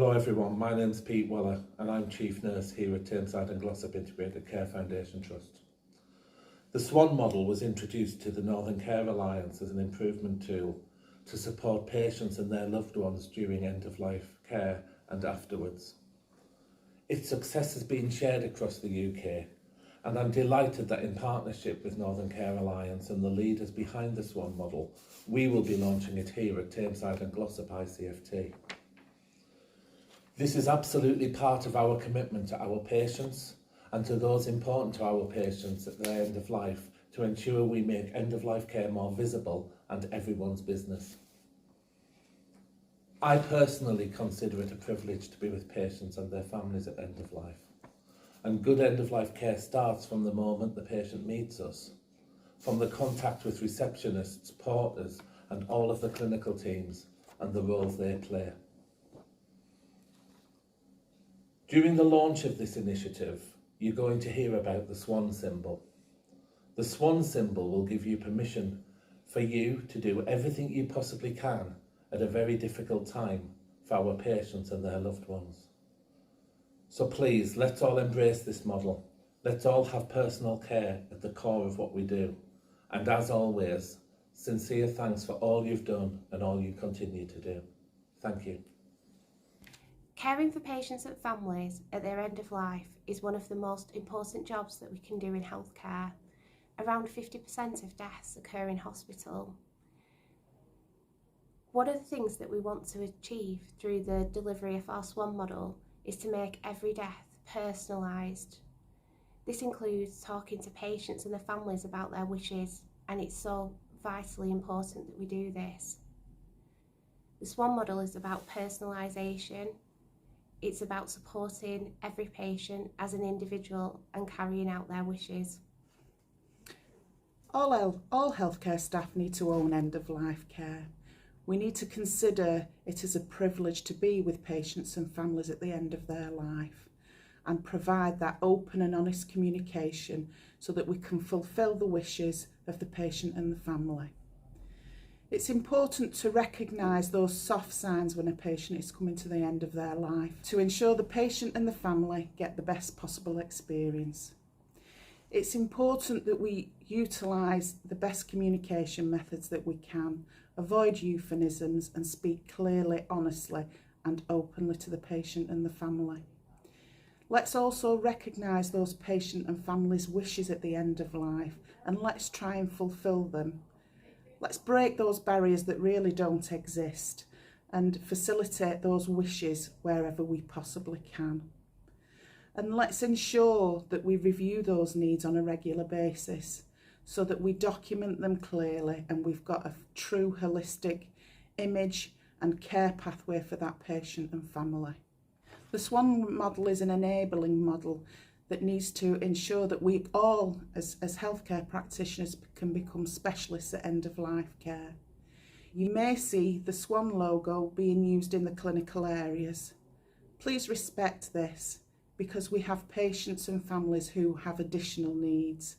Hello everyone, my name's Pete Weller and I'm Chief Nurse here at Tameside and Glossop Integrated Care Foundation Trust. The Swan Model was introduced to the Northern Care Alliance as an improvement tool to support patients and their loved ones during end-of-life care and afterwards. Its success has been shared across the UK, and I'm delighted that in partnership with Northern Care Alliance and the leaders behind the Swan Model, we will be launching it here at Tameside and Glossop ICFT. This is absolutely part of our commitment to our patients and to those important to our patients at their end of life to ensure we make end-of-life care more visible and everyone's business. I personally consider it a privilege to be with patients and their families at end of life. And good end-of-life care starts from the moment the patient meets us, from the contact with receptionists, porters and all of the clinical teams and the roles they play. During the launch of this initiative, you're going to hear about the Swan Symbol. The Swan Symbol will give you permission for you to do everything you possibly can at a very difficult time for our patients and their loved ones. So please, let's all embrace this model. Let's all have personal care at the core of what we do. And as always, sincere thanks for all you've done and all you continue to do. Thank you. Caring for patients and families at their end of life is one of the most important jobs that we can do in healthcare. Around 50% of deaths occur in hospital. One of the things that we want to achieve through the delivery of our Swan Model is to make every death personalised. This includes talking to patients and their families about their wishes, and it's so vitally important that we do this. The Swan Model is about personalisation. It's about supporting every patient as an individual and carrying out their wishes. All healthcare staff need to own end-of-life care. We need to consider it as a privilege to be with patients and families at the end of their life and provide that open and honest communication so that we can fulfil the wishes of the patient and the family. It's important to recognise those soft signs when a patient is coming to the end of their life to ensure the patient and the family get the best possible experience. It's important that we utilise the best communication methods that we can, avoid euphemisms and speak clearly, honestly and openly to the patient and the family. Let's also recognise those patient and families' wishes at the end of life and let's try and fulfil them. Let's break those barriers that really don't exist and facilitate those wishes wherever we possibly can. And let's ensure that we review those needs on a regular basis so that we document them clearly and we've got a true holistic image and care pathway for that patient and family. The Swan Model is an enabling model that needs to ensure that we all, as healthcare practitioners, can become specialists at end-of-life care. You may see the Swan logo being used in the clinical areas. Please respect this because we have patients and families who have additional needs.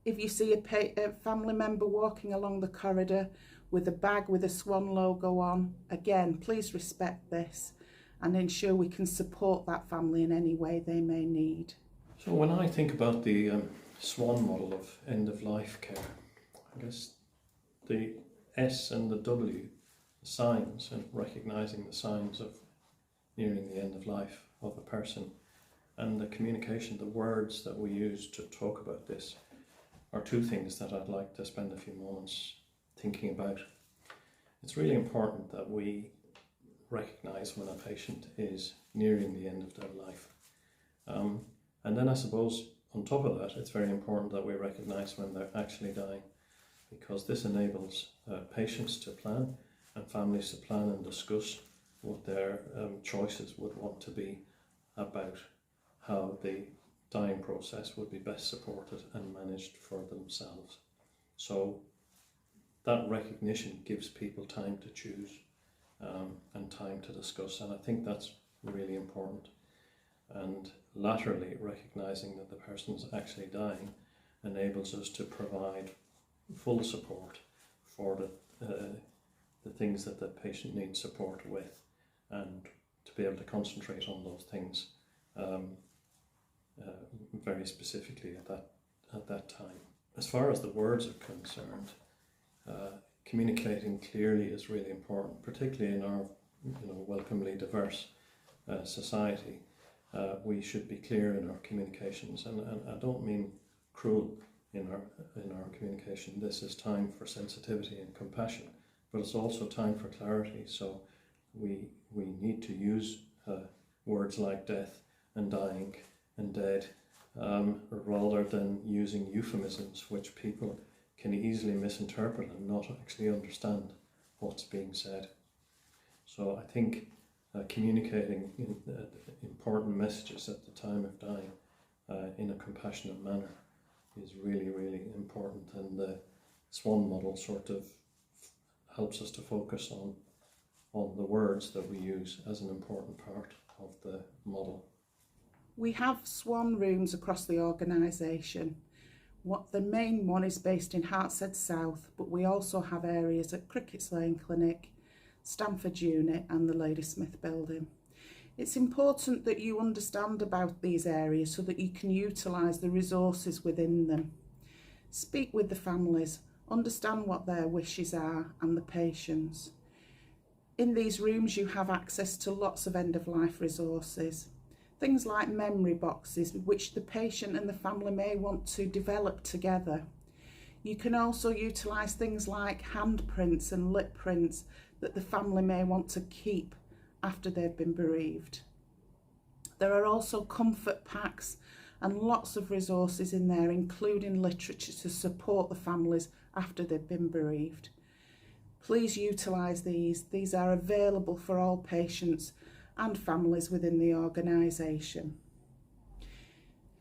If you see a family member walking along the corridor with a bag with a Swan logo on, again, please respect this and ensure we can support that family in any way they may need. So when I think about the Swan model of end-of-life care, I guess the S and the W, the signs, and recognising the signs of nearing the end of life of a person, and the communication, the words that we use to talk about this, are two things that I'd like to spend a few moments thinking about. It's really important that we recognise when a patient is nearing the end of their life. And then I suppose on top of that, it's very important that we recognise when they're actually dying, because this enables patients to plan and families to plan and discuss what their choices would want to be about how the dying process would be best supported and managed for themselves. So that recognition gives people time to choose and time to discuss, and I think that's really important. And laterally, recognising that the person's actually dying enables us to provide full support for the things that the patient needs support with, and to be able to concentrate on those things very specifically at that time. As far as the words are concerned, communicating clearly is really important, particularly in our welcomely diverse society. We should be clear in our communications, and I don't mean cruel in our communication. This is time for sensitivity and compassion, but it's also time for clarity. So we need to use words like death and dying and dead, rather than using euphemisms which people can easily misinterpret and not actually understand what's being said. So I think communicating important messages at the time of dying in a compassionate manner is really, really important, and the Swan model sort of helps us to focus on the words that we use as an important part of the model. We have Swan Rooms across the organisation. The main one is based in Hartshead South, but we also have areas at Crickets Lane Clinic, Stamford Unit and the Ladysmith Building. It's important that you understand about these areas so that you can utilise the resources within them. Speak with the families, understand what their wishes are and the patients. In these rooms you have access to lots of end-of-life resources. Things like memory boxes, which the patient and the family may want to develop together. You can also utilise things like handprints and lip prints that the family may want to keep after they've been bereaved. There are also comfort packs and lots of resources in there, including literature to support the families after they've been bereaved. Please utilise these. These are available for all patients and families within the organisation.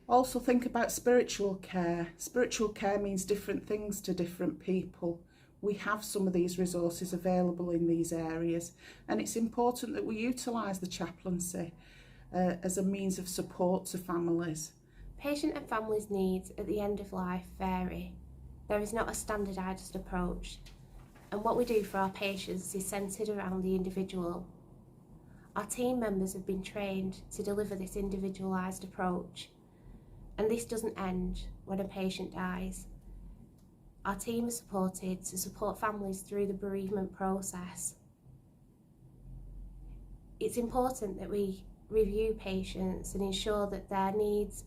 Also think about spiritual care. Spiritual care means different things to different people. We have some of these resources available in these areas, and it's important that we utilise the chaplaincy as a means of support to families. Patient and families' needs at the end of life vary. There is not a standardised approach, and what we do for our patients is centred around the individual. Our team members have been trained to deliver this individualised approach, and this doesn't end when a patient dies. Our team is supported to support families through the bereavement process. It's important that we review patients and ensure that their needs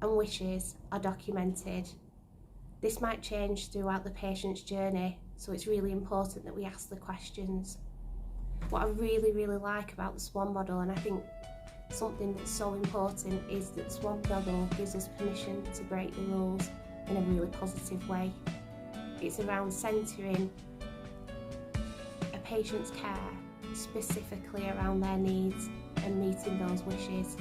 and wishes are documented. This might change throughout the patient's journey, so it's really important that we ask the questions. What I really, really like about the Swan model, and I think something that's so important, is that the Swan model gives us permission to break the rules in a really positive way. It's around centering a patient's care specifically around their needs and meeting those wishes.